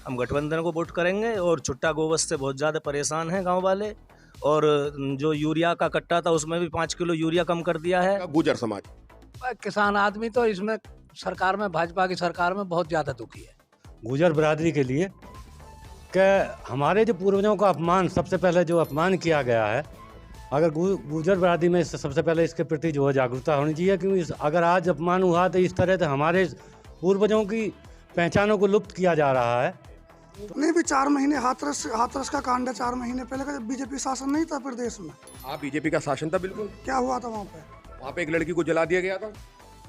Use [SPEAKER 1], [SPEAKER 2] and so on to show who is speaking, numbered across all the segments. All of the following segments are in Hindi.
[SPEAKER 1] हम गठबंधन को वोट करेंगे। और छुट्टा गोवंश से बहुत ज़्यादा परेशान हैं गांव वाले। और जो यूरिया का कट्टा था उसमें भी 5 किलो यूरिया कम कर दिया है।
[SPEAKER 2] गुजर समाज,
[SPEAKER 3] किसान आदमी तो इसमें सरकार में, भाजपा की सरकार में बहुत ज़्यादा दुखी है।
[SPEAKER 4] गुजर बिरादरी के लिए कि हमारे जो पूर्वजों का अपमान, सबसे पहले जो अपमान किया गया है, अगर गुजर बिरादरी में सबसे पहले इसके प्रति जो है जागरूकता होनी चाहिए। क्योंकि अगर आज अपमान हुआ तो इस तरह से हमारे पूर्वजों की पहचानों को लुप्त किया जा रहा है।
[SPEAKER 5] नहीं भी 4 महीने हाथरस का कांड है। 4 महीने पहले का जब बीजेपी शासन नहीं था प्रदेश में।
[SPEAKER 2] हाँ, बीजेपी का शासन था बिल्कुल।
[SPEAKER 5] क्या हुआ था वहाँ पे?
[SPEAKER 2] वहाँ पे एक लड़की को जला दिया गया था।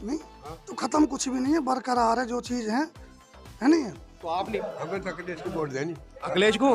[SPEAKER 5] नहीं तो खत्म कुछ भी नहीं है, बरकरार है जो चीज है नहीं।
[SPEAKER 2] तो आपने
[SPEAKER 6] हमें तो अखिलेश को वोट देनी।
[SPEAKER 2] अखिलेश को?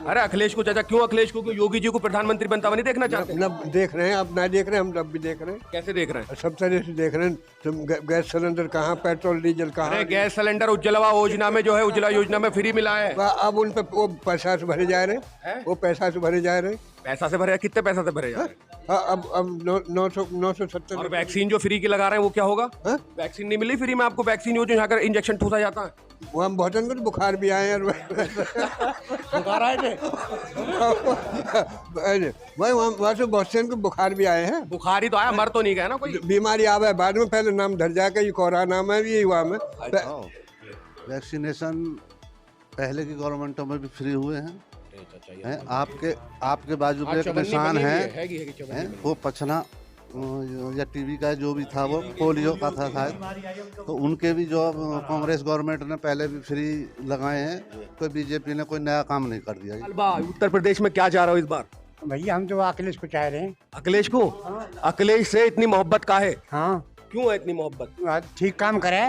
[SPEAKER 2] अरे अखिलेश को चाचा, क्यों अखिलेश को? क्यों योगी जी को प्रधानमंत्री बनता हुआ नहीं देखना चाहते?
[SPEAKER 6] न देख रहे हैं, अब ना देख रहे हैं, हम अब भी देख रहे हैं।
[SPEAKER 2] कैसे देख रहे हैं?
[SPEAKER 6] सब तरह से देख रहे हैं। तुम गैस सिलेंडर कहाँ, पेट्रोल डीजल कहाँ।
[SPEAKER 2] अरे गैस सिलेंडर उज्ज्वला योजना में जो है, उज्ज्वला योजना में फ्री मिला है।
[SPEAKER 6] अब उन पे वो पैसा से भरे जा रहे हैं, वो पैसा से भरे जा रहे हैं।
[SPEAKER 2] पैसा से भरे? कितने पैसा से भरे जा रहे हैं?
[SPEAKER 6] अब 970।
[SPEAKER 2] और वैक्सीन जो फ्री की लगा रहे हैं वो क्या होगा? वैक्सीन नहीं मिली फ्री में आपको? वैक्सीन जो यहाँ कर इंजेक्शन ठूसा जाता है।
[SPEAKER 6] वो हम बहुत बुखार भी आए हैं।
[SPEAKER 2] बुखार आए थे
[SPEAKER 6] भाई, वहाँ से बहुत से बुखार भी आए हैं।
[SPEAKER 2] बुखार ही तो आया, मर तो नहीं गया ना कोई?
[SPEAKER 6] बीमारी आवे बाद में, पहले नाम धर जाके ये कोरोना नाम है, ये हुआ में।
[SPEAKER 7] वैक्सीनेशन पहले की गवर्नमेंटों में भी फ्री हुए हैं। आपके बाजू पे एक निशान है, वो पछना या टीबी का जो भी था, वो पोलियो का था शायद। तो उनके भी जो कांग्रेस गवर्नमेंट ने पहले भी फ्री लगाए हैं, तो बीजेपी ने कोई नया काम नहीं कर दिया।
[SPEAKER 2] उत्तर प्रदेश में क्या चाह रहा हो इस बार?
[SPEAKER 3] भैया हम तो अखिलेश को चाह रहे हैं।
[SPEAKER 2] अखिलेश को? अखिलेश से इतनी मोहब्बत का है?
[SPEAKER 3] हाँ।
[SPEAKER 2] क्यों है इतनी मोहब्बत?
[SPEAKER 3] ठीक काम करे।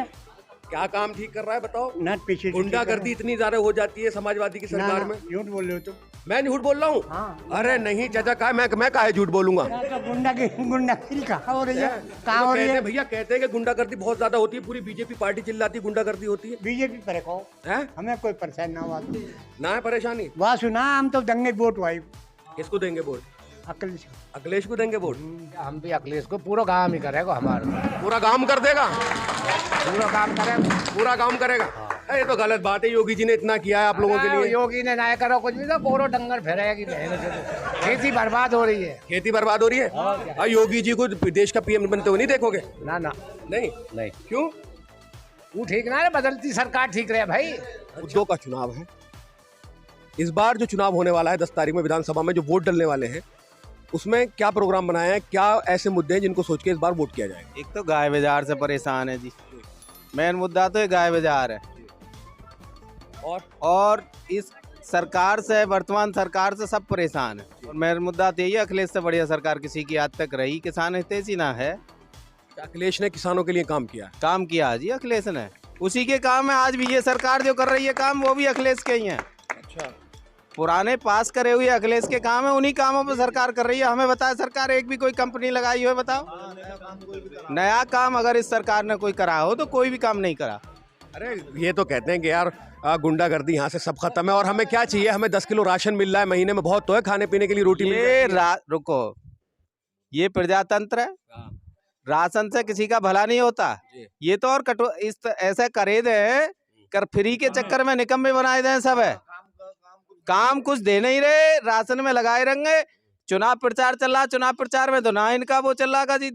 [SPEAKER 2] क्या काम ठीक कर रहा है बताओ?
[SPEAKER 3] न पीछे
[SPEAKER 2] गुंडागर्दी इतनी ज्यादा हो जाती है समाजवादी की सरकार में।
[SPEAKER 3] झूठ बोल रहे हो तुम।
[SPEAKER 2] मैं झूठ बोल रहा हूँ?
[SPEAKER 3] हाँ।
[SPEAKER 2] अरे नहीं चाचा, का मैं काहे झूठ बोलूंगा?
[SPEAKER 3] गुंडागिरी कहाँ हो रही है? कहाँ हो रही है?
[SPEAKER 2] भैया कहते हैं कि गुंडागर्दी बहुत ज्यादा होती है, पूरी बीजेपी पार्टी चिल्लाती, गुंडागर्दी होती है।
[SPEAKER 3] बीजेपी पर है, हमें कोई परेशानी ना हुआ
[SPEAKER 2] ना है परेशानी।
[SPEAKER 3] वाह सुना, हम तो देंगे वोट। भाई
[SPEAKER 2] किसको देंगे वोट?
[SPEAKER 3] अखिलेश को।
[SPEAKER 2] अखिलेश को देंगे वोट?
[SPEAKER 3] हम भी अखिलेश को। पूरा काम ही करेगा हमारा।
[SPEAKER 2] पूरा काम कर देगा?
[SPEAKER 3] पूरा काम करेगा,
[SPEAKER 2] पूरा काम करेगा। ये तो गलत बात है, योगी जी ने इतना किया है आप लोगों के लिए।
[SPEAKER 3] योगी ने ना करो कुछ भी, तो कोरो डंगर फेरेगी। खेती बर्बाद हो रही है।
[SPEAKER 2] खेती बर्बाद हो रही है? योगी जी को देश का पीएम बनते हुए नहीं देखोगे?
[SPEAKER 3] ना ना
[SPEAKER 2] नहीं। क्यों?
[SPEAKER 3] वो ठीक ना है, बदलती सरकार ठीक रहे भाई।
[SPEAKER 2] मुद्दों का चुनाव है इस बार। जो चुनाव होने वाला है 10 तारीख में विधानसभा में, जो वोट डलने वाले हैं, उसमें क्या प्रोग्राम बनाए हैं? क्या ऐसे मुद्दे हैं जिनको सोच के इस बार वोट किया जाएगा?
[SPEAKER 8] एक तो गाय बाजार से परेशान है जी, मेन मुद्दा तो ये गाय बाजार है। और इस सरकार से, वर्तमान सरकार से सब परेशान है। और मेन मुद्दा तो यही है, अखिलेश से बढ़िया सरकार किसी की आज तक रही। किसान हितैषी ना है।
[SPEAKER 2] अखिलेश ने किसानों के लिए काम किया?
[SPEAKER 8] काम किया जी अखिलेश ने, उसी के काम है। आज भी ये सरकार जो कर रही है काम, वो भी अखिलेश के ही है।
[SPEAKER 2] अच्छा,
[SPEAKER 8] पुराने पास करे हुए अखिलेश के काम है, उन्हीं कामों पे सरकार कर रही है। हमें बताए सरकार एक भी कोई कंपनी लगाई हो बताओ? नया काम अगर इस सरकार ने कोई करा हो तो कोई भी काम नहीं करा।
[SPEAKER 2] अरे ये तो कहते हैं कि यार गुंडागर्दी यहाँ से सब खत्म है, और हमें क्या चाहिए? हमें 10 किलो राशन मिल रहा है महीने में, बहुत तो है खाने पीने के लिए, रोटी
[SPEAKER 8] रुको, ये प्रजातंत्र है। राशन से किसी का भला नहीं होता। ये तो और ऐसे करे दे कर, फ्री के चक्कर में निकम्मे बनाए दे सब है। काम कुछ दे नहीं रहे, राशन में लगाए रहेंगे। चुनाव प्रचार चल रहा, चुनाव प्रचार में तो ना इनका वो चल रहा जी,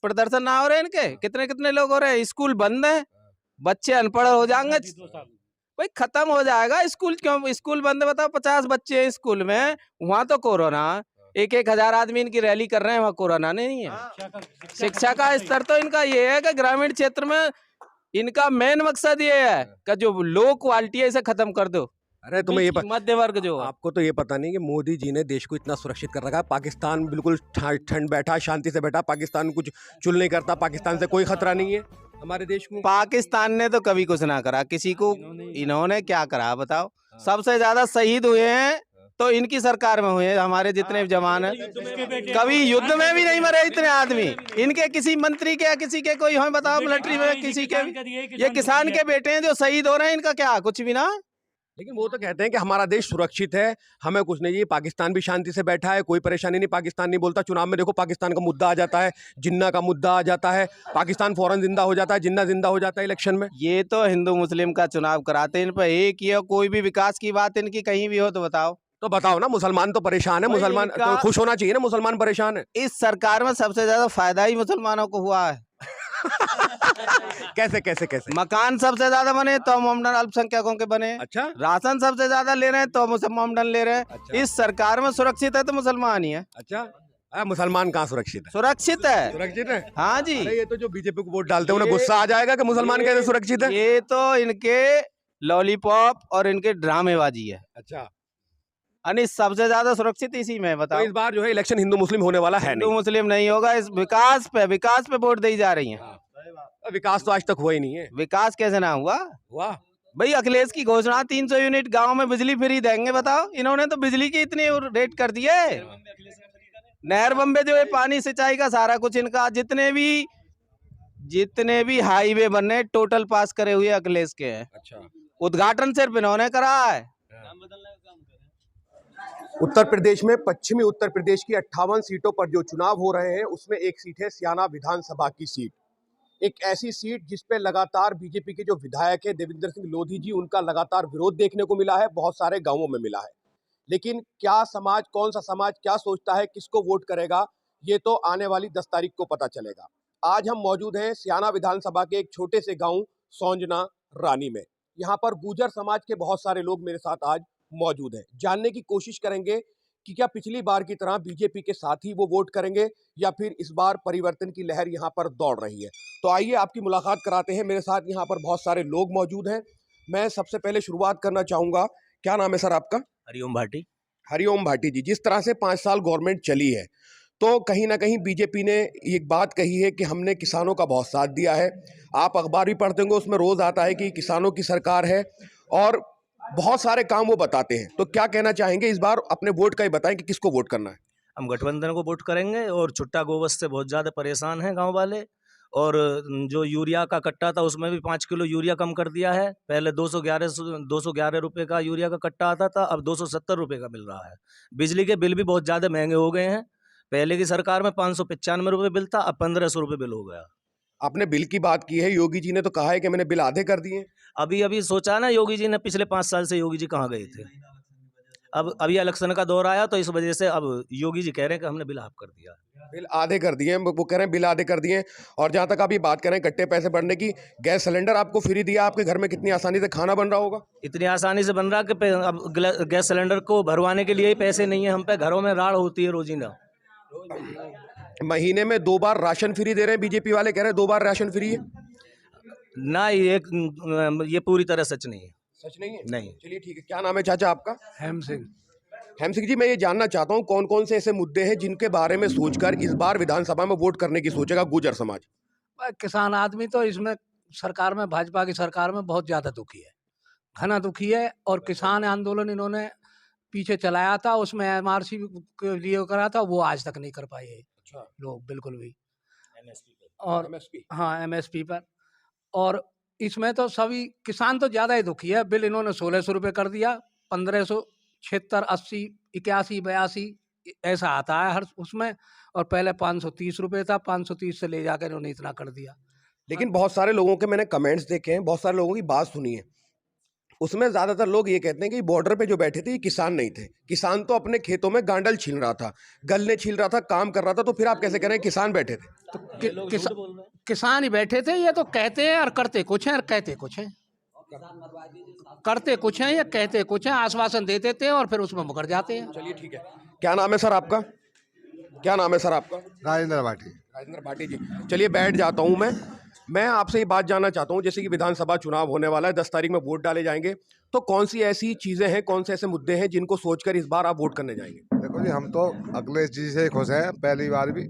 [SPEAKER 8] प्रदर्शन ना हो रहे इनके। कितने लोग हो रहे हैं। स्कूल बंद है, बच्चे अनपढ़ हो जाएंगे भाई, खत्म हो जाएगा स्कूल। क्यों स्कूल बंद है बताओ? 50 बच्चे हैं स्कूल में, वहाँ तो कोरोना। 1,000 आदमी इनकी रैली कर रहे हैं, वहाँ कोरोना नहीं है। शिक्षा का स्तर तो इनका ये है कि ग्रामीण क्षेत्र में इनका मेन मकसद ये है कि जो लो क्वालिटी है इसे खत्म कर दो।
[SPEAKER 2] अरे तुम्हें ये
[SPEAKER 8] मध्य वर्ग जो,
[SPEAKER 2] आपको तो ये पता नहीं कि मोदी जी ने देश को इतना सुरक्षित कर रखा है। पाकिस्तान बिल्कुल ठंड बैठा, शांति से बैठा। पाकिस्तान कुछ चुल नहीं करता, पाकिस्तान से कोई खतरा नहीं है हमारे देश को।
[SPEAKER 8] पाकिस्तान ने तो कभी कुछ ना करा किसी को। इन्होंने क्या करा बताओ? सबसे ज्यादा शहीद हुए हैं तो इनकी सरकार में हुए हैं। हमारे जितने जवान हैं, कभी युद्ध में भी नहीं मरे इतने आदमी। इनके किसी मंत्री के या किसी के कोई हमें बताओ मिलिट्री में किसी के? ये किसान के बेटे हैं जो शहीद हो रहे हैं, इनका क्या कुछ भी ना।
[SPEAKER 2] लेकिन वो तो कहते हैं कि हमारा देश सुरक्षित है, हमें कुछ नहीं, ये पाकिस्तान भी शांति से बैठा है, कोई परेशानी नहीं, पाकिस्तान नहीं बोलता। चुनाव में देखो पाकिस्तान का मुद्दा आ जाता है, जिन्ना का मुद्दा आ जाता है, पाकिस्तान फौरन जिंदा हो जाता है, जिन्ना जिंदा हो जाता है इलेक्शन में।
[SPEAKER 8] ये तो हिंदू मुस्लिम का चुनाव कराते हैं, इन पर एक ही है, कोई भी विकास की बात इनकी कहीं भी हो तो बताओ।
[SPEAKER 2] तो बताओ ना, मुसलमान तो परेशान है,
[SPEAKER 8] भाई
[SPEAKER 2] मुसलमान
[SPEAKER 8] इनका-
[SPEAKER 2] तो खुश होना चाहिए ना, मुसलमान परेशान है।
[SPEAKER 8] इस सरकार में सबसे ज्यादा फायदा ही मुसलमानों को हुआ है।
[SPEAKER 2] कैसे कैसे कैसे?
[SPEAKER 8] मकान सबसे ज्यादा बने तो मोमडन अल्पसंख्यकों के बने,
[SPEAKER 2] अच्छा
[SPEAKER 8] राशन सबसे ज्यादा ले रहे हैं तो मोमडन ले रहे हैं।
[SPEAKER 2] अच्छा।
[SPEAKER 8] इस सरकार में सुरक्षित है तो मुसलमान ही है।
[SPEAKER 2] अच्छा, मुसलमान कहाँ सुरक्षित है?
[SPEAKER 8] सुरक्षित है,
[SPEAKER 2] सुरक्षित है।
[SPEAKER 8] हाँ जी।
[SPEAKER 2] अरे ये तो जो बीजेपी को वोट डालते हैं उन्हें
[SPEAKER 8] ये-
[SPEAKER 2] गुस्सा आ जाएगा कि मुसलमान कैसे सुरक्षित है।
[SPEAKER 8] ये तो इनके लॉलीपॉप और इनके ड्रामेबाजी है।
[SPEAKER 2] अच्छा,
[SPEAKER 8] यानी सबसे ज्यादा सुरक्षित इसी में है,
[SPEAKER 2] तो
[SPEAKER 8] बताओ।
[SPEAKER 2] इस बार जो है इलेक्शन हिंदू मुस्लिम होने वाला है
[SPEAKER 8] हिंदू
[SPEAKER 2] नहीं।
[SPEAKER 8] मुस्लिम नहीं होगा, इस विकास पे वोट दी जा रही है।
[SPEAKER 2] विकास तो आज तक हुआ ही नहीं है।
[SPEAKER 8] विकास कैसे ना हुआ
[SPEAKER 2] हुआ?
[SPEAKER 8] भाई? अखिलेश की घोषणा 300 यूनिट गांव में बिजली फ्री देंगे, बताओ। इन्होंने तो बिजली की इतनी रेट कर दी है। नहर बम्बे जो है पानी सिंचाई का सारा कुछ इनका, जितने भी हाईवे बने टोटल पास करे हुए अखिलेश के हैं।
[SPEAKER 2] अच्छा,
[SPEAKER 8] उद्घाटन सिर्फ इन्होंने करा है।
[SPEAKER 2] उत्तर प्रदेश में पश्चिमी उत्तर प्रदेश की 58 सीटों पर जो चुनाव हो रहे हैं उसमें एक सीट है सियाना विधानसभा की सीट। एक ऐसी सीट जिस पे लगातार बीजेपी के जो विधायक है देवेंद्र सिंह लोधी जी, उनका लगातार विरोध देखने को मिला है, बहुत सारे गांवों में मिला है। लेकिन क्या समाज, कौन सा समाज क्या सोचता है, किसको वोट करेगा, ये तो आने वाली 10 तारीख को पता चलेगा। आज हम मौजूद हैं सियाना विधानसभा के एक छोटे से गाँव सौंजना रानी में। यहाँ पर गुर्जर समाज के बहुत सारे लोग मेरे साथ आज मौजूद हैं। जानने की कोशिश करेंगे कि क्या पिछली बार की तरह बीजेपी के साथ ही वो वोट करेंगे या फिर इस बार परिवर्तन की लहर यहाँ पर दौड़ रही है। तो आइए आपकी मुलाकात कराते हैं। मेरे साथ यहाँ पर बहुत सारे लोग मौजूद हैं। मैं सबसे पहले शुरुआत करना चाहूँगा, क्या नाम है सर आपका?
[SPEAKER 1] हरिओम भाटी।
[SPEAKER 2] हरिओम भाटी जी, जिस तरह से 5 साल गवर्नमेंट चली है तो कहीं ना कहीं बीजेपी ने एक बात कही है कि हमने किसानों का बहुत साथ दिया है। आप अखबार भी पढ़ते होंगे, उसमें रोज आता है कि किसानों की सरकार है और बहुत सारे काम वो बताते हैं। तो क्या कहना चाहेंगे इस बार? अपने वोट का ही बताएं कि किसको वोट करना है।
[SPEAKER 1] हम गठबंधन को वोट करेंगे और छुट्टा गोवस्त से बहुत ज़्यादा परेशान हैं गांव वाले। और जो यूरिया का कट्टा था उसमें भी 5 किलो यूरिया कम कर दिया है। पहले 211 रुपये का यूरिया का कट्टा आता था, अब 270 रुपये का मिल रहा है। बिजली के बिल भी बहुत ज़्यादा महंगे हो गए हैं। पहले की सरकार में 595 रुपये बिल था, अब 1500 रुपये बिल हो गया।
[SPEAKER 2] आपने बिल की बात की है, योगी जी ने तो कहा है कि मैंने बिल आधे कर दिए।
[SPEAKER 1] अभी सोचा ना योगी जी ने, पिछले 5 साल से योगी जी कहाँ गए थे। अब अभी इलेक्शन का दौर आया तो इस वजह से अब योगी जी कह रहे हैं कि हमने बिल हाफ कर दिया।
[SPEAKER 2] बिल आधे कर दिए, वो कह रहे हैं बिल आधे कर दिए। और जहाँ तक आप ये बात करें कट्टे पैसे बढ़ने की, गैस सिलेंडर आपको फ्री दिया, आपके घर में कितनी आसानी से खाना बन रहा होगा।
[SPEAKER 1] इतनी आसानी से बन रहा कि अब गैस सिलेंडर को भरवाने के लिए ही पैसे नहीं है हम पे। घरों में राड़ होती है रोजीना।
[SPEAKER 2] महीने में 2 बार राशन फ्री दे रहे हैं, बीजेपी वाले कह रहे हैं 2 बार राशन फ्री है।
[SPEAKER 1] ना, ये पूरी तरह सच नहीं है।
[SPEAKER 2] सच नहीं है?
[SPEAKER 1] नहीं।
[SPEAKER 2] चलिए ठीक है। क्या नाम है चाचा आपका?
[SPEAKER 3] हेम सिंह।
[SPEAKER 2] हेम सिंह जी, मैं ये जानना चाहता हूँ कौन कौन से ऐसे मुद्दे हैं जिनके बारे में सोचकर इस बार विधानसभा में वोट करने की सोचेगा गुर्जर समाज?
[SPEAKER 3] किसान आदमी तो इसमें सरकार में, भाजपा की सरकार में बहुत ज्यादा दुखी है, घना दुखी है। और किसान आंदोलन इन्होंने पीछे चलाया था, उसमें एमआरसी के लिए करा था, वो आज तक नहीं कर पाए हैं लोग बिल्कुल भी। और हाँ, एमएसपी पर। और इसमें तो सभी किसान तो ज्यादा ही दुखी है। बिल इन्होंने 1600 रुपये कर दिया, 1576, 80, 81, 82 ऐसा आता है हर उसमें। और पहले 530 रुपये था, 530 से ले जाकर इन्होंने इतना कर दिया।
[SPEAKER 2] लेकिन बहुत सारे लोगों के मैंने कमेंट्स देखे हैं, बहुत सारे लोगों की बात सुनी है, उसमें ज्यादातर लोग ये कहते हैं कि बॉर्डर पे जो बैठे थे ये किसान नहीं थे। किसान तो अपने खेतों में गांडल छील रहा था, गन्ने छील रहा था, काम कर रहा था। तो फिर आप कैसे कह रहे हैं किसान बैठे थे?
[SPEAKER 3] तो किसान ही बैठे थे। ये तो कहते हैं और करते कुछ हैं और कहते कुछ हैं। करते कुछ हैं या कहते कुछ हैं, आश्वासन दे देते हैं और फिर उसमें मुकर जाते हैं।
[SPEAKER 2] चलिए ठीक है। क्या नाम है सर आपका? क्या नाम है सर आपका?
[SPEAKER 6] राजेंद्र भाटी।
[SPEAKER 2] राजेंद्र भाटी जी, चलिए बैठ जाता हूँ मैं आपसे ये बात जानना चाहता हूँ, जैसे कि विधानसभा चुनाव होने वाला है, 10 तारीख में वोट डाले जाएंगे, तो कौन सी ऐसी चीजें हैं, कौन से ऐसे मुद्दे हैं जिनको सोचकर इस बार आप वोट करने जाएंगे?
[SPEAKER 6] देखो जी, हम तो अखिलेश जी से खुश हैं। पहली बार भी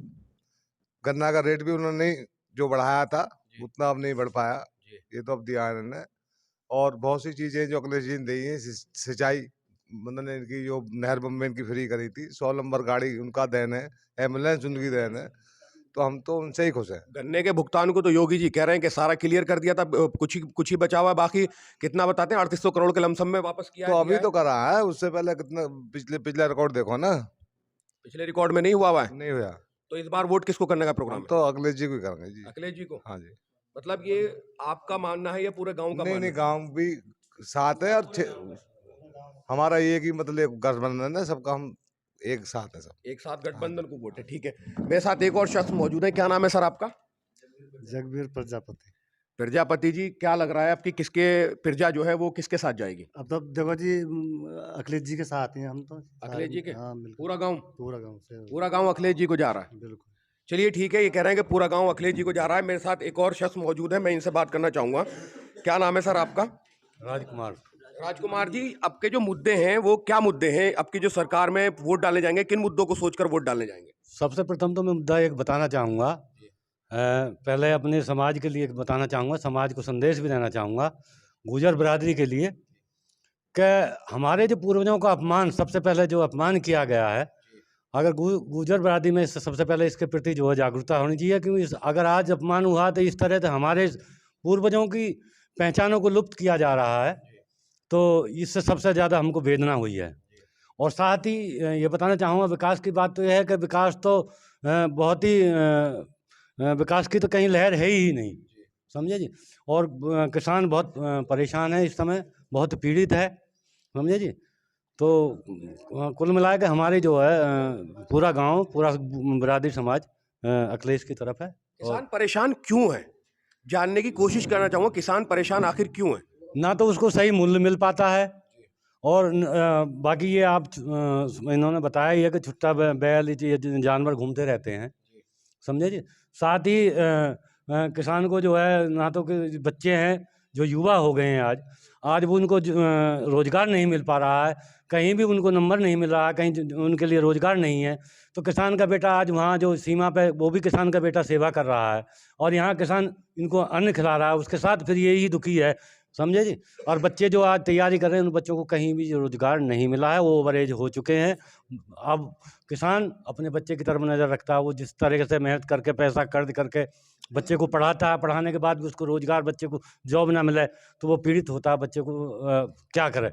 [SPEAKER 6] गन्ना का रेट भी उन्होंने जो बढ़ाया था उतना अब नहीं बढ़ पाया, ये तो अब दिया इन्होंने। और बहुत सी चीजें जो अखिलेश जी ने दी हैं, सिंचाई मतलब इनकी जो नहर बम्बे इनकी फ्री करी थी, 100 नंबर गाड़ी उनका देन है, एम्बुलेंस उनकी देन है। तो हम तो उनसे ही खुश हैं।
[SPEAKER 2] गन्ने के भुगतान को तो योगी जी कह रहे हैं कि सारा क्लियर कर दिया था, कुछ ही बचा हुआ है, बाकी कितना बताते हैं 3800 करोड़ के लमसम में वापस किया
[SPEAKER 6] तो
[SPEAKER 2] है,
[SPEAKER 6] अभी
[SPEAKER 2] दिया
[SPEAKER 6] तो करा है, उससे पहले कितना पिछले रिकॉर्ड देखो ना।
[SPEAKER 2] पिछले रिकॉर्ड में नहीं हुआ है।
[SPEAKER 6] नहीं हुआ।
[SPEAKER 2] तो इस बार वोट किसको करने का प्रोग्राम
[SPEAKER 6] हम तो अखिलेश जी को करेंगे जी।
[SPEAKER 2] अखिलेश जी को।
[SPEAKER 6] हाँ जी।
[SPEAKER 2] मतलब ये आपका मानना है या पूरे गांव का?
[SPEAKER 6] नहीं, गांव भी साथ है और हमारा ये कि मतलब गठबंधन है, सबका हम एक साथ है, सब
[SPEAKER 2] एक साथ गठबंधन को वोट है। ठीक है, मेरे साथ एक और शख्स मौजूद है। क्या नाम है सर आपका?
[SPEAKER 9] जगबीर प्रजापति।
[SPEAKER 2] प्रजापति जी, क्या लग रहा है आपकी किसके प्रजा जो है वो किसके साथ जाएगी?
[SPEAKER 9] अब तो देखो जी, अखिलेश जी के साथ हैं हम तो।
[SPEAKER 2] अखिलेश जी के?
[SPEAKER 9] हाँ बिल्कुल।
[SPEAKER 2] पूरा गांव
[SPEAKER 9] से
[SPEAKER 2] पूरा गांव अखिलेश जी को जा रहा है?
[SPEAKER 9] बिल्कुल।
[SPEAKER 2] चलिए ठीक है, ये कह रहे हैं कि पूरा गांव अखिलेश जी को जा रहा है। मेरे साथ एक और शख्स मौजूद है, मैं इनसे बात करना चाहूंगा। क्या नाम है सर आपका?
[SPEAKER 4] राजकुमार।
[SPEAKER 2] राजकुमार जी, आपके जो मुद्दे हैं वो क्या मुद्दे हैं? आपकी जो सरकार में वोट डालने जाएंगे, किन मुद्दों को सोचकर वोट डालने जाएंगे?
[SPEAKER 4] सबसे प्रथम तो मैं मुद्दा एक बताना चाहूँगा, पहले अपने समाज के लिए बताना चाहूँगा, समाज को संदेश भी देना चाहूँगा गुजर बिरादरी के लिए, कि हमारे जो पूर्वजों का अपमान, सबसे पहले जो अपमान किया गया है, अगर गुजर बिरादरी में सबसे पहले इसके प्रति जो है जागरूकता होनी चाहिए, क्योंकि अगर आज अपमान हुआ तो इस तरह से हमारे पूर्वजों की पहचानों को लुप्त किया जा रहा है, तो इससे सबसे ज़्यादा हमको वेदना हुई है। और साथ ही ये बताना चाहूँगा, विकास की बात तो यह है कि विकास तो बहुत ही विकास की तो कहीं लहर है ही नहीं, समझे जी। और किसान बहुत परेशान है इस समय, बहुत पीड़ित है, समझे जी। तो कुल मिला के हमारे जो है पूरा गांव, पूरा बिरादरी समाज अखिलेश की तरफ है।
[SPEAKER 2] किसान परेशान क्यों है, जानने की कोशिश करना चाहूँगा, किसान परेशान आखिर क्यों है?
[SPEAKER 4] ना तो उसको सही मूल्य मिल पाता है, और बाकी ये आप इन्होंने बताया ही है कि छुट्टा बैल ये जानवर घूमते रहते हैं, समझे जी। साथ ही किसान को जो है, ना तो कि बच्चे हैं जो युवा हो गए हैं आज वो उनको रोज़गार नहीं मिल पा रहा है, कहीं भी उनको नंबर नहीं मिल रहा है, कहीं उनके लिए रोज़गार नहीं है। तो किसान का बेटा आज वहाँ जो सीमा पे, वो भी किसान का बेटा सेवा कर रहा है, और यहाँ किसान इनको अन्न खिला रहा है, उसके साथ फिर यही दुखी है, समझे जी। और बच्चे जो आज तैयारी कर रहे हैं, उन बच्चों को कहीं भी रोज़गार नहीं मिला है, वो ओवर एज हो चुके हैं। अब किसान अपने बच्चे की तरफ नज़र रखता है, वो जिस तरीके से मेहनत करके पैसा कर्ज करके बच्चे को पढ़ाता है, पढ़ाने के बाद भी उसको रोज़गार, बच्चे को जॉब ना मिले तो वो पीड़ित होता है, बच्चे को क्या करे।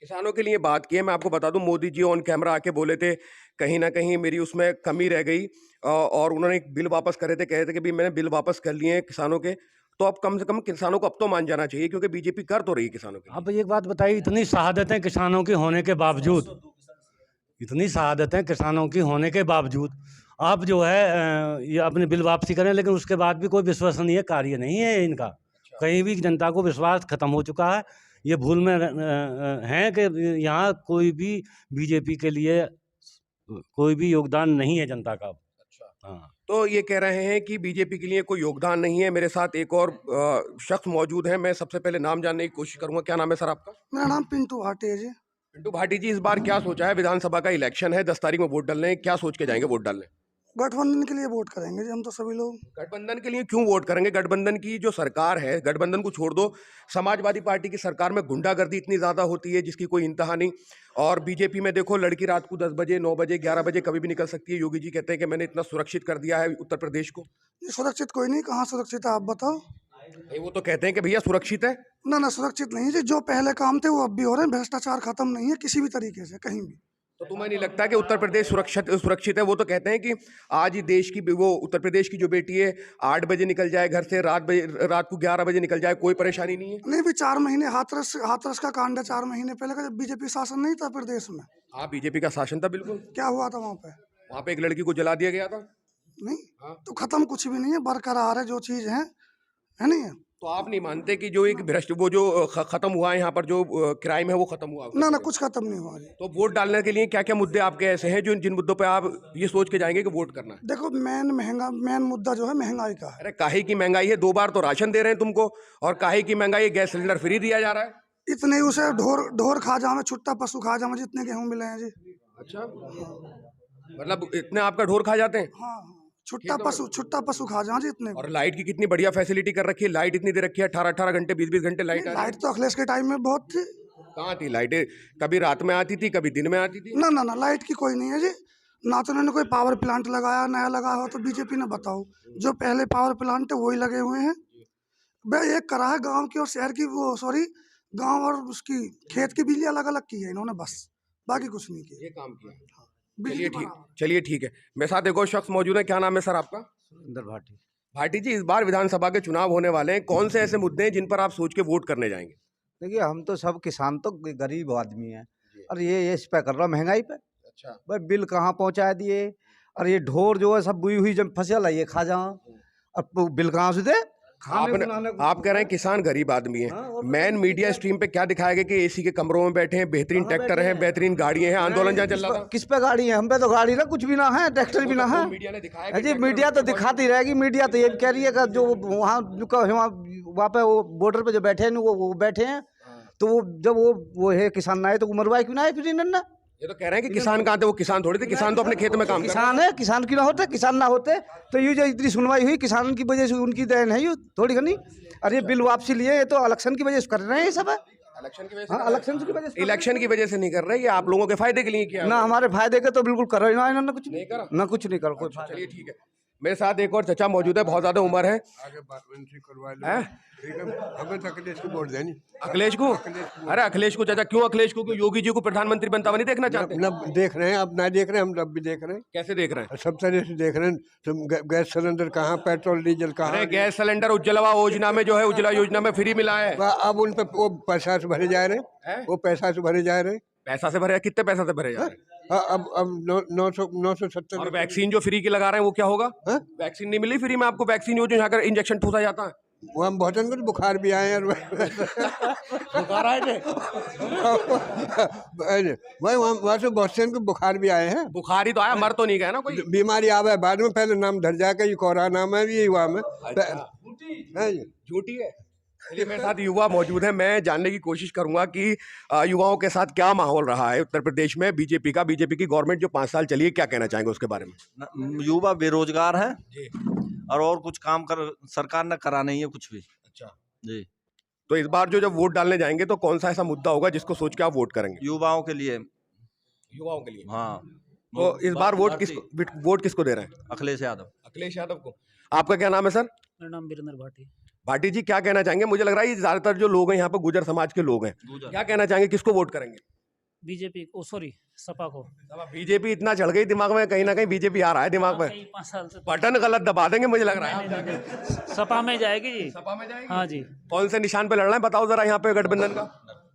[SPEAKER 2] किसानों के लिए बात की है। मैं आपको बता दूं, मोदी जी ऑन कैमरा आके बोले थे कहीं ना कहीं मेरी उसमें कमी रह गई, और उन्होंने एक बिल वापस करे थे, कह रहे थे कि भी मैंने बिल वापस कर लिए हैं किसानों के। तो अब कम से कम किसानों को अब तो मान जाना चाहिए, क्योंकि बीजेपी कर तो रही है किसानों के।
[SPEAKER 4] अब एक बात बताइए, इतनी शहादतें किसानों की होने के बावजूद, इतनी शहादतें किसानों की होने के बावजूद आप जो है ये अपने बिल वापसी करें, लेकिन उसके बाद भी कोई विश्वसनीय कार्य नहीं है इनका। कहीं भी जनता को विश्वास खत्म हो चुका है। ये भूल में हैं कि यहाँ कोई भी बीजेपी के लिए कोई भी योगदान नहीं है जनता का। हाँ,
[SPEAKER 2] तो ये कह रहे हैं कि बीजेपी के लिए कोई योगदान नहीं है। मेरे साथ एक और शख्स मौजूद है, मैं सबसे पहले नाम जानने की कोशिश करूंगा। क्या नाम है सर आपका?
[SPEAKER 5] मेरा नाम पिंटू भाटी है जी।
[SPEAKER 2] पिंटू भाटी जी, इस बार क्या सोचा है? विधानसभा का इलेक्शन है, 10 तारीख में वोट डालने, क्या सोच के जाएंगे वोट डालने?
[SPEAKER 5] गठबंधन के लिए वोट करेंगे जी हम तो सभी लोग।
[SPEAKER 2] गठबंधन के लिए क्यों वोट करेंगे? गठबंधन की जो सरकार है, गठबंधन को छोड़ दो, समाजवादी पार्टी की सरकार में गुंडागर्दी इतनी ज्यादा होती है जिसकी कोई इंतहा नहीं। और बीजेपी में देखो, लड़की रात को 10 बजे, 9 बजे, 11 बजे कभी भी निकल सकती है। योगी जी कहते हैं कि मैंने इतना सुरक्षित कर दिया है उत्तर प्रदेश को।
[SPEAKER 5] सुरक्षित कोई नहीं, कहाँ सुरक्षित है आप बताओ?
[SPEAKER 2] वो तो कहते हैं कि भैया सुरक्षित है।
[SPEAKER 5] ना सुरक्षित नहीं जी, जो पहले काम थे वो अब भी हो रहे हैं। भ्रष्टाचार खत्म नहीं है किसी भी तरीके से, कहीं भी।
[SPEAKER 2] तो तुम्हें नहीं लगता कि उत्तर प्रदेश सुरक्षित है? वो तो कहते हैं कि आज ही देश की, वो उत्तर प्रदेश की जो बेटी है 8 बजे निकल जाए घर से, रात को 11 बजे निकल जाए, कोई परेशानी नहीं है।
[SPEAKER 5] नहीं भी 4 महीने हाथरस का कांड है, 4 महीने पहले का, जब बीजेपी शासन नहीं था प्रदेश में।
[SPEAKER 2] हाँ, बीजेपी का शासन था बिल्कुल।
[SPEAKER 5] क्या हुआ था वहाँ पे?
[SPEAKER 2] वहाँ पे एक लड़की को जला दिया गया था।
[SPEAKER 5] नहीं तो खत्म कुछ भी नहीं है, बरकरार है जो चीज है नहीं है।
[SPEAKER 2] तो आप नहीं मानते कि जो एक भ्रष्ट, वो जो खत्म हुआ है यहाँ पर, जो क्राइम है वो खत्म हुआ?
[SPEAKER 5] ना कुछ खत्म नहीं हुआ।
[SPEAKER 2] तो वोट डालने के लिए क्या क्या मुद्दे आपके ऐसे हैं जो जिन मुद्दों पे आप ये सोच के जाएंगे कि वोट करना है?
[SPEAKER 5] देखो, मेन मुद्दा जो है महंगाई का है।
[SPEAKER 2] अरे काहे की महंगाई है? 2 बार तो राशन दे रहे हैं तुमको, और काहे की महंगाई है? गैस सिलेंडर फ्री दिया जा रहा है।
[SPEAKER 5] इतने उसे ढोर खा जाओ, छुट्टा पशु खा जाओ, जितने गेहूं मिले हैं जी।
[SPEAKER 2] अच्छा, मतलब इतने आपका ढोर खा जाते हैं?
[SPEAKER 5] हाँ, छुट्टा पशु खा जाओ जितने।
[SPEAKER 2] और लाइट की कितनी बढ़िया फैसिलिटी कर रखी है, लाइट इतनी दे रखी है, 18 घंटे 20 घंटे लाइट।
[SPEAKER 5] लाइट तो अखिलेश के टाइम में बहुत थी।
[SPEAKER 2] कहाँ थी लाइटें? कभी रात में आती थी, कभी दिन में आती थी।
[SPEAKER 5] ना लाइट की कोई नहीं है जी। ना तो उन्होंने कोई पावर प्लांट लगाया, नया लगा हो तो बीजेपी ने बताओ। जो पहले पावर प्लांट है वही लगे हुए हैं। भाई एक करा है गांव की और शहर की, वो सॉरी गांव और उसकी खेत की बिजली अलग अलग की है इन्होंने, बस बाकी कुछ नहीं किया।
[SPEAKER 2] ये काम किया।
[SPEAKER 5] बिजली
[SPEAKER 2] चलिए ठीक,
[SPEAKER 5] बराबर।
[SPEAKER 2] चलिए ठीक है। मेरे साथ एक और शख्स मौजूद है। क्या नाम है सर आपका?
[SPEAKER 1] सुरेंद्र भाटी।
[SPEAKER 2] भाटी जी, इस बार विधानसभा के चुनाव होने वाले हैं, कौन से ऐसे मुद्दे हैं जिन पर आप सोच के वोट करने जाएंगे?
[SPEAKER 10] देखिए हम तो सब किसान तो गरीब आदमी हैं, और ये इस पे कर रहा महंगाई पे।
[SPEAKER 2] अच्छा।
[SPEAKER 10] भाई बिल कहाँ पहुँचा दिए, और ये ढोर जो है सब बुई हुई जब फसल है ये खा जाओ, अब बिल कहाँ से दे?
[SPEAKER 2] आप कह रहे हैं किसान गरीब आदमी है। मैन मीडिया स्ट्रीम पे क्या दिखाया गया कि एसी के कमरों में बैठे हैं, बेहतरीन ट्रैक्टर हैं, बेहतरीरीन गाड़ियां हैं, आंदोलन जहाँ चल रहा था।
[SPEAKER 10] किस पे गाड़ी है? हम पे तो गाड़ी ना कुछ भी ना है, ट्रैक्टर भी ना है।
[SPEAKER 2] मीडिया ने दिखाया
[SPEAKER 10] जी मीडिया तो दिखाती रहेगी। मीडिया तो ये भी कह रही है कि जो वहाँ पे वो बॉर्डर पे जो बैठे हैं वो बैठे हैं, तो वो जब वो है किसान ना आए तो मरवाए क्यों ना आए फिर इन्होंने?
[SPEAKER 2] ये तो कह रहे हैं कि किसान कहाँ थे, वो किसान थोड़ी थे, किसान तो अपने खेत में काम
[SPEAKER 10] किसान है, किसान क्यों ना होते? किसान ना होते तो ये जो इतनी सुनवाई हुई किसान की वजह से, उनकी देन है ये थोड़ी घनी। अरे बिल वापसी लिए ये तो इलेक्शन की वजह से कर रहे हैं ये सब है।
[SPEAKER 2] इलेक्शन की वजह से?
[SPEAKER 10] हाँ इलेक्शन की वजह से।
[SPEAKER 2] इलेक्शन की वजह से नहीं कर रहे, ये आप लोगों के फायदे के लिए किया।
[SPEAKER 10] ना हमारे फायदे के तो बिल्कुल कर रहे ना, इन्होंने कुछ
[SPEAKER 2] नहीं करा
[SPEAKER 10] ना, कुछ नहीं करा कोई।
[SPEAKER 2] चलिए ठीक है। मेरे साथ एक और चचा मौजूद है, बहुत ज्यादा उम्र है।
[SPEAKER 11] हमें तो अखिलेश को वोट देनी।
[SPEAKER 2] अखिलेश को? अरे अखिलेश को चाचा, क्यों अखिलेश को? क्यों योगी जी को प्रधानमंत्री बनता हुआ नहीं देखना चाहते?
[SPEAKER 11] न देख रहे हैं, अब ना देख रहे हैं, हम अब भी देख रहे हैं।
[SPEAKER 2] कैसे देख रहे हैं?
[SPEAKER 11] सब तरह से देख रहे हैं। तुम गैस सिलेंडर कहाँ, पेट्रोल डीजल कहाँ?
[SPEAKER 2] अरे गैस सिलेंडर उज्ज्वला योजना में जो है, उज्ज्वला योजना में फ्री मिला है।
[SPEAKER 11] अब उन पे वो पैसा से भरे जा रहे हैं, वो पैसा से भरे जा रहे हैं।
[SPEAKER 2] पैसा से भरे? कितने पैसा से भरे जा रहे हैं?
[SPEAKER 11] अब 970।
[SPEAKER 2] और वैक्सीन जो फ्री की लगा रहे हैं वो क्या होगा? वैक्सीन नहीं मिली फ्री में आपको? वैक्सीन वो जो यहाँ कर इंजेक्शन ठूसा जाता है,
[SPEAKER 11] वो हम बहुत कुछ बुखार भी आए हैं।
[SPEAKER 2] बुखार आए थे?
[SPEAKER 11] वही वहाँ से बहुत से बुखार भी आए हैं।
[SPEAKER 2] बुखार ही तो आया, मर तो नहीं गया ना कोई?
[SPEAKER 11] बीमारी आवे बाद में, पहले नाम धर जाके ये कोरा नाम है ये हुआ में।
[SPEAKER 2] झूठी है। चलिए मेरे साथ युवा मौजूद है, मैं जानने की कोशिश करूंगा कि युवाओं के साथ क्या माहौल रहा है उत्तर प्रदेश में बीजेपी की गवर्नमेंट जो 5 साल चली है, क्या कहना चाहेंगे उसके बारे में?
[SPEAKER 12] युवा बेरोजगार है और कुछ काम सरकार ने करा नहीं है कुछ भी।
[SPEAKER 2] अच्छा
[SPEAKER 12] जी।
[SPEAKER 2] तो इस बार जो जब वोट डालने जाएंगे तो कौन सा ऐसा मुद्दा होगा जिसको सोच के आप वोट करेंगे?
[SPEAKER 12] युवाओं के लिए।
[SPEAKER 2] युवाओं के लिए?
[SPEAKER 12] हाँ।
[SPEAKER 2] तो इस बार वोट किसको दे रहे हैं?
[SPEAKER 12] अखिलेश यादव।
[SPEAKER 2] अखिलेश यादव को। आपका क्या नाम है सर?
[SPEAKER 13] मेरा नाम वीरेंद्र भाटी।
[SPEAKER 2] भाटी जी, क्या कहना चाहेंगे? मुझे लग रहा है ये ज्यादातर जो लोग हैं यहाँ पे गुजर समाज के लोग हैं, क्या कहना चाहेंगे, किसको वोट करेंगे?
[SPEAKER 13] बीजेपी को, सॉरी सपा को।
[SPEAKER 2] बीजेपी इतना चढ़ गई दिमाग में, कहीं ना कहीं बीजेपी आ रहा है दिमाग में।
[SPEAKER 13] 5 साल से
[SPEAKER 2] बटन गलत दबा देंगे मुझे लग रहा है।
[SPEAKER 13] नहीं, सपा में जाएगी जी।
[SPEAKER 2] सपा में जाएगी?
[SPEAKER 13] हाँ जी।
[SPEAKER 2] कौन से निशान पे लड़ रहे हैं बताओ जरा यहाँ पे गठबंधन का?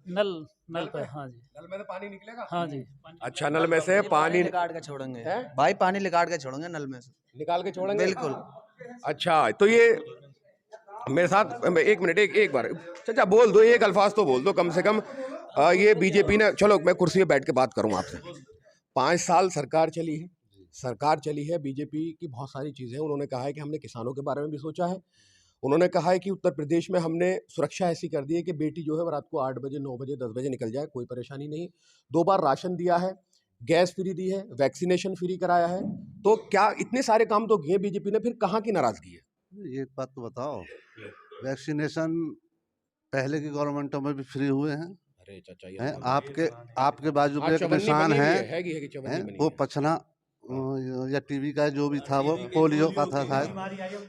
[SPEAKER 13] नल पे। हाँ जी।
[SPEAKER 2] नल में से पानी निकलेगा?
[SPEAKER 13] हाँ जी।
[SPEAKER 2] अच्छा, नल में से पानी
[SPEAKER 10] निकाल के छोड़ेंगे भाई, पानी निकाल के छोड़ेंगे नल में से,
[SPEAKER 2] निकाल के छोड़ेंगे?
[SPEAKER 10] बिल्कुल।
[SPEAKER 2] अच्छा, तो ये मेरे साथ एक मिनट, एक बार चाचा बोल दो, एक अल्फाज तो बोल दो कम से कम। ये बीजेपी ने, चलो मैं कुर्सी पे बैठ के बात करूँ आपसे। 5 साल सरकार चली है बीजेपी की, बहुत सारी चीज़ें उन्होंने कहा है कि हमने किसानों के बारे में भी सोचा है। उन्होंने कहा है कि उत्तर प्रदेश में हमने सुरक्षा ऐसी कर दी है कि बेटी जो है वो रात को 8 बजे 9 बजे 10 बजे निकल जाए, कोई परेशानी नहीं। 2 बार राशन दिया है, गैस फ्री दी है, वैक्सीनेशन फ्री कराया है। तो क्या इतने सारे काम तो किए बीजेपी ने, फिर कहाँ की नाराजगी है?
[SPEAKER 7] ये बात तो बताओ, वैक्सीनेशन पहले की गवर्नमेंटों में भी फ्री हुए हैं।
[SPEAKER 2] अरे चाचा
[SPEAKER 7] हैं आपके बाजू पे एक निशान है, वो पछना या टीबी का जो भी था, वो पोलियो का था शायद,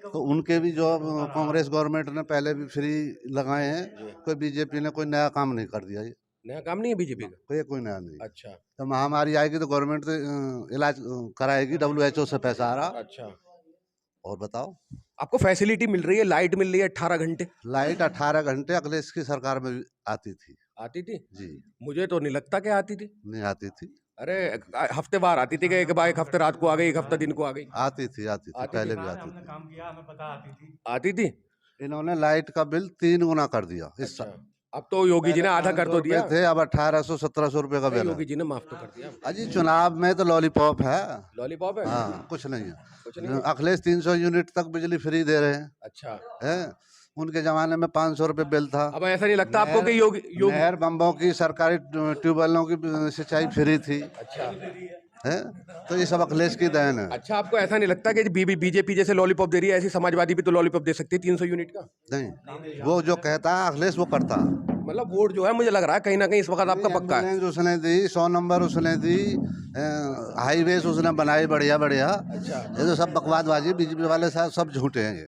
[SPEAKER 7] तो उनके भी जो कांग्रेस गवर्नमेंट ने पहले भी फ्री लगाए हैं। कोई बीजेपी ने कोई नया काम नहीं कर दिया। ये
[SPEAKER 2] नया काम नहीं है बीजेपी का?
[SPEAKER 7] कोई नया नहीं।
[SPEAKER 2] अच्छा।
[SPEAKER 7] तो महामारी आएगी तो गवर्नमेंट तो इलाज कराएगी, WHO से पैसा आ रहा।
[SPEAKER 2] अच्छा।
[SPEAKER 7] और बताओ,
[SPEAKER 2] आपको फैसिलिटी मिल रही है, लाइट मिल रही है 18 घंटे?
[SPEAKER 7] लाइट 18 घंटे अखिलेश की सरकार में आती थी
[SPEAKER 2] जी? मुझे तो नहीं लगता कि आती थी।
[SPEAKER 7] नहीं आती थी।
[SPEAKER 2] अरे हफ्ते बार आती थी कि एक हफ्ते रात को आ गई, एक हफ्ते दिन को आ गई?
[SPEAKER 7] आती थी पहले भी आती थी।
[SPEAKER 4] काम किया, हमें पता
[SPEAKER 2] आती थी।
[SPEAKER 7] इन्होंने लाइट का बिल 3 गुना कर दिया इस साल।
[SPEAKER 2] अब तो योगी जी ने आधा कर तो दिया
[SPEAKER 7] थे, अब 1800-1700 रुपए का बिल।
[SPEAKER 2] योगी जी ने माफ तो कर दिया।
[SPEAKER 7] अजी चुनाव में तो लॉलीपॉप है।
[SPEAKER 2] लॉलीपॉप है?
[SPEAKER 7] हाँ, कुछ नहीं है। अखिलेश 300 यूनिट तक बिजली फ्री दे रहे हैं।
[SPEAKER 2] अच्छा
[SPEAKER 7] है, उनके जमाने में 500 रुपए बिल था।
[SPEAKER 2] अब ऐसा नहीं लगता आपको कि योगी
[SPEAKER 7] नहर बम्बों की, सरकारी ट्यूबवेलों की सिंचाई फ्री थी?
[SPEAKER 2] अच्छा
[SPEAKER 7] है, तो ये सब अखिलेश की देन है।
[SPEAKER 2] अच्छा, आपको ऐसा नहीं लगता कि बीजेपी जैसे लॉलीपॉप दे रही है, ऐसी समाजवादी भी तो लॉलीपॉप दे सकती है 300 यूनिट का?
[SPEAKER 7] नहीं, वो जो कहता है अखिलेश वो करता है।
[SPEAKER 2] मतलब वोट जो है मुझे लग रहा है कहीं ना कहीं इस वक्त आपका पक्का है।
[SPEAKER 7] एम्बुलेंस उसने दी, 100 नंबर उसने दी, हाईवेज उसने बनाए बढ़िया बढ़िया। ये तो सब बकवादबाजी, बीजेपी वाले साहब सब झूठे हैं।